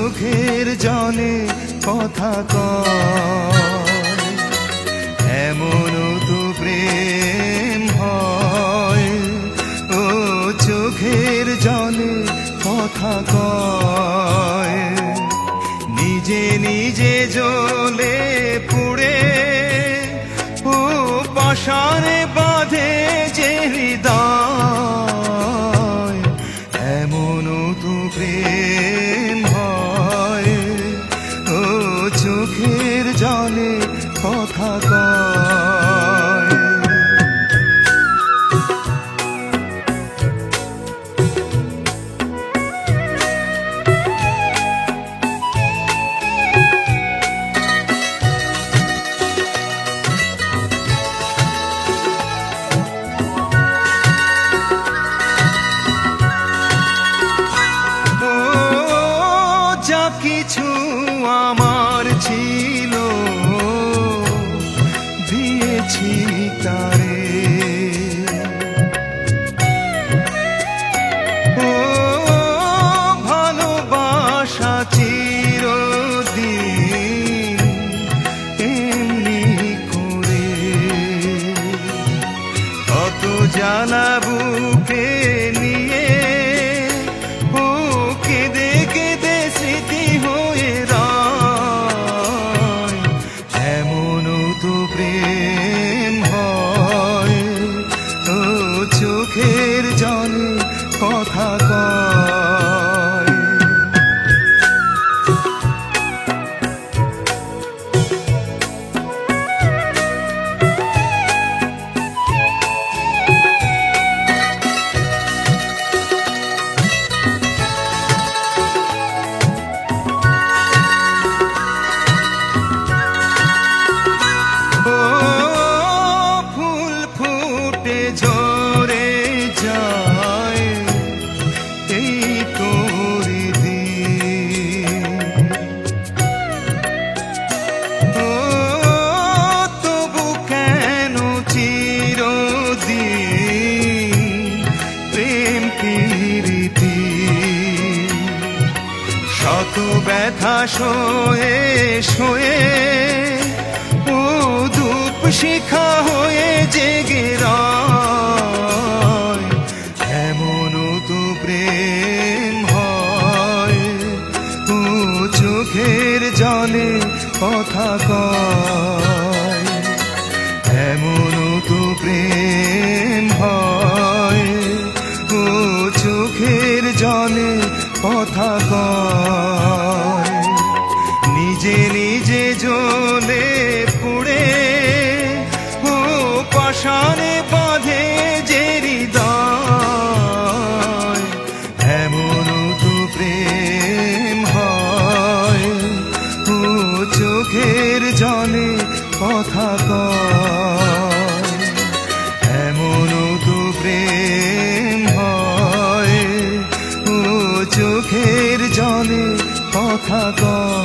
চোখের জলে কথা কয়, এমন তো প্রেম হয়। ও চোখের জলে কথা কয়, নিজে নিজে জ্বলে পুড়ে ও পাশানে বাঁধে যে হৃদয়, এমন তো প্রেম হয়। ও চোখের জলে কথা কয়। যা কিছু আমার ছিল দিয়েছি তারে, ও ভালোবাসা চিরদিন এমনি করে, কত জ্বালা বুকে নিয়ে ও কেঁদে কেঁদে স্মৃতি হয়ে রয়, এমন তো প্রেম হয়। ও চোখের জলে কথা কয়। ঝরে যায় এই তোর দিন, ও তবু কেন চিরদিন প্রেম প্রীতি, শত ব্যথা সয়ে সয়ে ও ধূপ শিখা হয়ে জেগে রয়, এমন তো প্রেম হয়। ও চোখের জলে কথা কয়, এমন তো প্রেম হয়। ও চোখের জলে কথা কয়, নিজে নিজে জ্বলে পুড়ে ও পাশানে বাঁধে যে হৃদয়, এমন তো প্রেম হয়। ও চোখের জলে কথা কয়, এমন তো প্রেম হয়। ও চোখের জলে কথা কয়।